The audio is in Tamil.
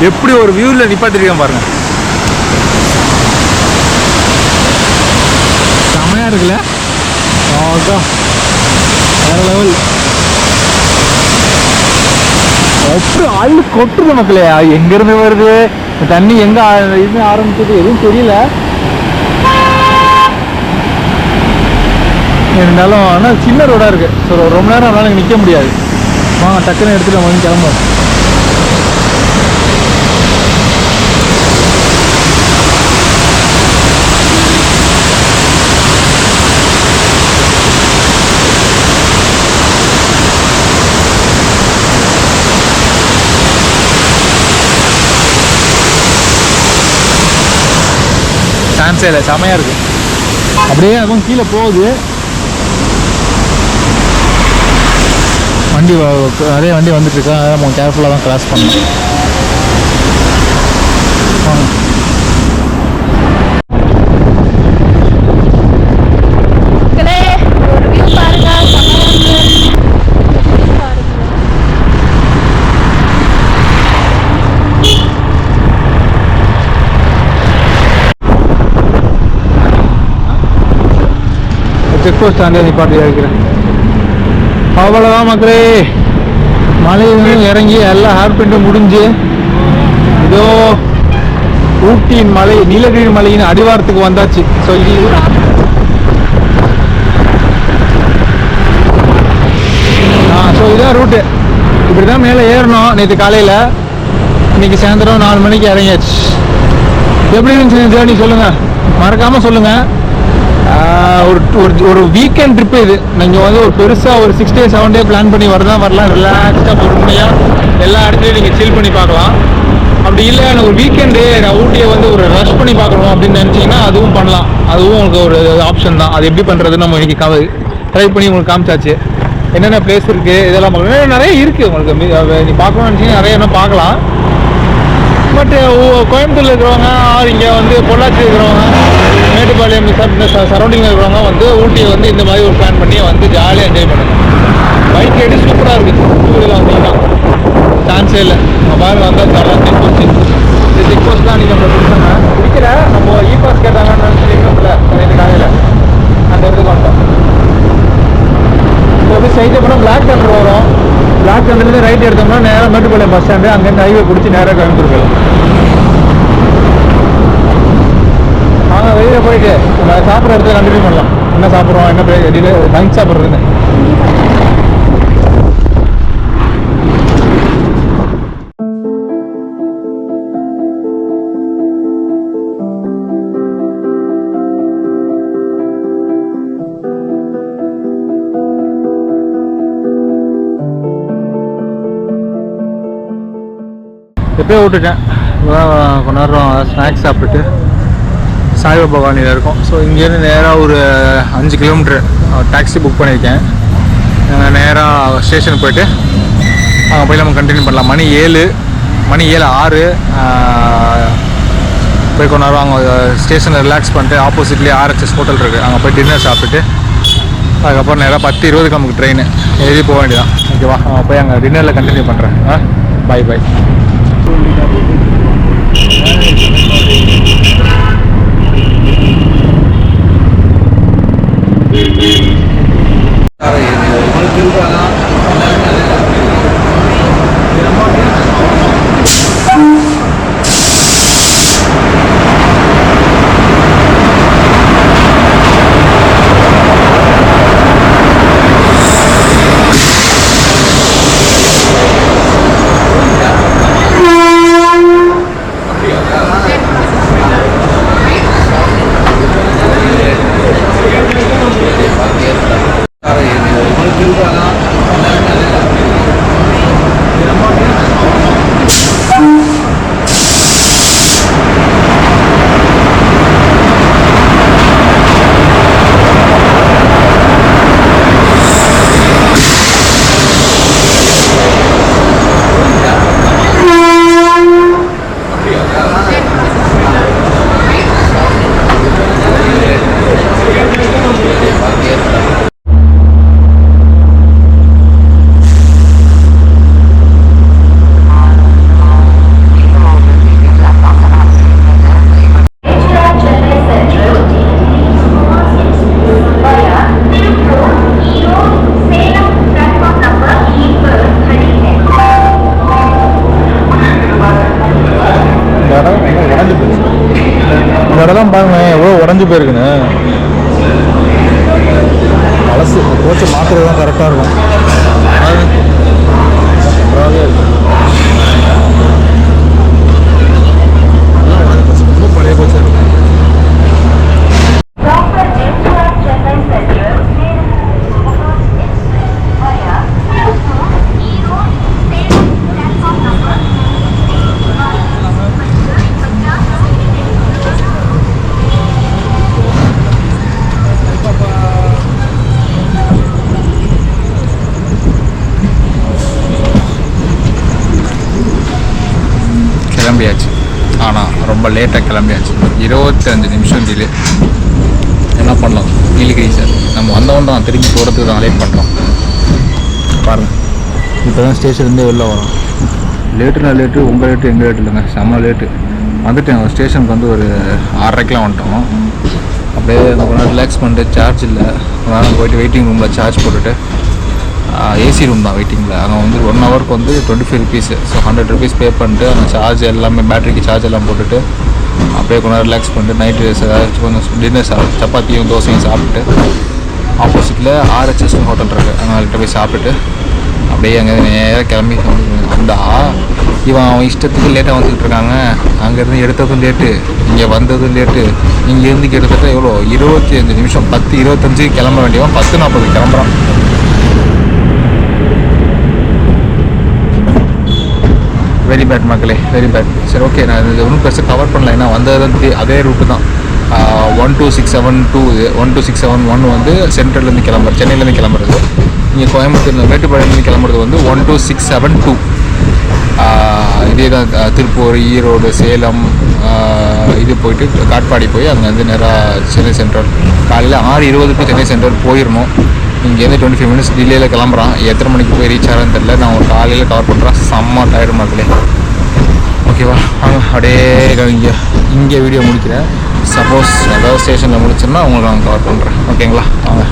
எப்படி ஒரு வியூவில் நிப்பாட்டிருக்கேன் பாருங்க. செமையாக இருக்குல்ல? வேற லெவல். எப்படி ஆள் கொட்டுது மக்களே. எங்கேருந்து வருது தண்ணி, எங்கே இது ஆரம்பிச்சது எதுவும் தெரியல. இருந்தாலும் ஆனால் சின்ன ரோடாக இருக்குது. ஸோ ரொம்ப நேரம் அதனால் இங்கே நிற்க முடியாது. வாங்க டக்குன்னு எடுத்துகிட்டு நம்ம கிளம்புவோம். சான்ஸே இல்லை, செமையாக இருக்குது. அப்படியே அதுவும் கீழே போகுது வண்டி. நிறைய வண்டி வந்துட்டு இருக்கா, அதெல்லாம் நம்ம கேர்ஃபுல்லாக தான் கிராஸ் பண்ணணும். செக் போஸ்ட் ஆண்டே நிப்பாட்டி இருக்கிறேன். அவ்வளோதான் மக்களே. மலை இறங்கி எல்லா ஹேர்பிண்டும் முடிஞ்சு இதோ ஊட்டியின் மலை, நீலகிரி மலையின் அடிவாரத்துக்கு வந்தாச்சு. ஸோ இதான் ரூட்டு. இப்படி தான் மேலே ஏறணும். நேற்று காலையில், இன்னைக்கு சாயந்தரம் 4 மணிக்கு இறங்கியாச்சு. எப்படி இருந்துச்சு ஜேர்னி சொல்லுங்கள், மறக்காமல் சொல்லுங்கள். ஒரு வீக்கெண்ட் ட்ரிப்பு இது. நீங்கள் வந்து ஒரு பெருசாக ஒரு 6 days 7 days பிளான் பண்ணி வரலாம். ரிலாக்ஸ்டாக பொறுமையாக எல்லா இடத்துலையும் நீங்கள் சில் பண்ணி பார்க்கலாம். அப்படி இல்லை எனக்கு ஒரு வீக்கெண்டு நான் ஊட்டியை வந்து ஒரு ரஷ் பண்ணி பார்க்கணும் அப்படின்னு நினச்சிங்கன்னா அதுவும் பண்ணலாம். அதுவும் உங்களுக்கு ஒரு ஆப்ஷன் தான். அது எப்படி பண்ணுறதுன்னு நம்ம இன்னைக்கு ட்ரை பண்ணி உங்களுக்கு காமிச்சாச்சு. என்னென்ன பிளேஸ் இருக்குது இதெல்லாம் பார்க்கணும். நிறைய இருக்குது உங்களுக்கு. நீ பார்க்கணும்னு நினச்சிங்கன்னா நிறைய என்ன பார்க்கலாம். பட் கோயம்புத்தூரில் இருக்கிறவங்க, இங்கே வந்து பொள்ளாச்சி இருக்கிறவங்க, மேட்டுப்பாளையம் சரௌண்டிங்கில் இருக்கிறவங்க வந்து ஊட்டியை வந்து இந்த மாதிரி ஒரு பிளான் பண்ணி வந்து ஜாலியாக என்ஜாய் பண்ணுங்கள். பைக் ரைடு சூப்பராக இருக்குது. டூவீலர் வந்தீங்கன்னா சான்ஸே இல்லை. நம்ம பாருங்க வந்தால் ஜாலியாக செக் போஸ்ட். இந்த செக் போஸ்ட் தான் நீங்கள் நம்ம கொடுத்தாங்க பிடிக்கிற. நம்ம பாஸ் கேட்டாங்கன்னு நினச்சிருக்கோம்ல நேற்று காலையில், அந்த இடத்துக்கு வந்துட்டோம். இப்போ வந்து சைட்டை போனால் பிளாக் தண்டர் வரும். பிளாக் தண்டர்லேருந்து ரைட் எடுத்தோம்னா நேராக மேட்டுப்பாளையம் பஸ் ஸ்டாண்டு, அங்கேருந்து ஹைவே பிடிச்சி நேராக கோயம்புத்தூர் போயிடும். நாங்கள் வெளியில் போயிட்டு நம்ம சாப்பிட்ற இடத்துல கண்டினியூ பண்ணலாம். என்ன சாப்பிட்றோம், என்ன லஞ்ச் சாப்பிட்றதுன்னு. எப்போயே விட்டுட்டேன். கொஞ்ச நேரம் ஸ்நாக்ஸ் சாப்பிட்டுட்டு சாய்பாபா காலனியில் இருக்கோம். ஸோ இங்கேருந்து நேராக ஒரு 5 கிலோமீட்டர் டாக்ஸி புக் பண்ணியிருக்கேன். நேராக ஸ்டேஷனுக்கு போய்ட்டு அங்கே போய் நம்ம கண்டினியூ பண்ணலாம். மணி 7:06 போய் கொஞ்ச நேரம் அங்கே ஸ்டேஷனில் ரிலாக்ஸ் பண்ணிட்டு ஆப்போசிட்லேயே RHS ஹோட்டல் இருக்குது, அங்கே போய் டின்னர் சாப்பிட்டுட்டு அதுக்கப்புறம் நேராக 10:20 நமக்கு ட்ரெயின் ஏறி போக வேண்டியதான். ஓகேவா, போய் அங்கே டின்னரில் கண்டினியூ பண்ணுறேன். Bye bye. காஞ்சி போயிருக்குண்ணே. பழசு கோச்சை மாற்றுறது தான் கரெக்டாக இருக்கும். ரொம்ப பழைய கோச்சாக இருக்கும். கிளம்பியாச்சு. ஆனால் ரொம்ப லேட்டாக கிளம்பியாச்சு. 25 நிமிஷம் டிலே. என்ன பண்ணலாம்? நீலகிரி சார் நம்ம வந்தவன் தான் திரும்பி போகிறதுக்கு தான் லேட் பண்ணுறோம். பாருங்கள், இப்போ தான் ஸ்டேஷன்லேருந்தே வெளில வரோம். லேட்டுனா லேட்டு, உங்கள் லேட்டு எங்கள் லேட்டு இல்லைங்க, செம்ம லேட்டு. வந்துட்டேன் ஸ்டேஷனுக்கு வந்து ஒரு 6:30க்கெலாம் வந்துட்டோம். அப்படியே கொஞ்ச நேரம் ரிலாக்ஸ் பண்ணிட்டு, சார்ஜ் இல்லை, கொஞ்ச நேரம் போயிட்டு வெயிட்டிங் ரூமில் சார்ஜ் போட்டுட்டு, ஏசி ரூம் தான் வெயிட்டிங்கில். அங்கே வந்து 1 ஹவருக்கு வந்து 25 ருபீஸு. ஸோ 100 ருபீஸ் பே பண்ணிட்டு அந்த சார்ஜ் எல்லாமே, பேட்டரிக்கு சார்ஜ் எல்லாம் போட்டுட்டு அப்படியே கொஞ்ச நேரம் ரிலாக்ஸ் பண்ணிட்டு நைட்டு கொஞ்சம் டின்னர் சப்பாத்தியும் தோசையும் சாப்பிட்டு ஆப்போசிட்டில் RHS ஹோட்டல் இருக்குது, அங்கே போய் சாப்பிட்டுட்டு அப்படியே அங்கே நேராக கிளம்பி வந்தால் இவன் அவன் இஷ்டத்துக்கு லேட்டாக வந்துக்கிட்டு இருக்காங்க. அங்கேருந்து எடுத்ததும் லேட்டு, இங்கே வந்ததும் லேட்டு. இங்கேருந்து கிட்டத்தட்ட எவ்வளோ 25 நிமிஷம், 10:25 கிளம்ப வேண்டியவன் 10:40 கிளம்புறான். வெரி பேட் மக்களே, வெரி பேட். சரி, ஓகே, நான் இது ஒன்றும் பெருசாக கவர் பண்ணல. ஏன்னா வந்தது அதே ரூட்டு தான். 12672 12671 வந்து சென்ட்ரல்லேருந்து கிளம்புறது, சென்னையிலேருந்து கிளம்புறது. இங்கே கோயம்புத்தூர் மேட்டுப்பாளையத்துலேருந்து கிளம்புறது வந்து 12672. இதே தான் திருப்பூர், ஈரோடு, சேலம், இது போயிட்டு காட்பாடி போய் அங்கே வந்து நேராக சென்னை சென்ட்ரல். காலையில் 6:20க்கு சென்னை சென்ட்ரல் போயிடணும். இங்கேருந்து 25 மினிட்ஸ் டிலேயில் கிளம்புறான். எத்தனை மணிக்கு போய் ரீச் ஆகிறான்னு தெரில. நான் ஒரு காலையில் கவர் பண்ணுறேன். செம்ம டயர்டு மக்களே. ஓகேவா, அப்படியே இங்கே வீடியோ முடிக்கிறேன். சப்போஸ் ஏதாவது ஸ்டேஷனில் முடிச்சோன்னா உங்களுக்கு நான் கவர் பண்ணுறேன். ஓகேங்களா, வாங்க.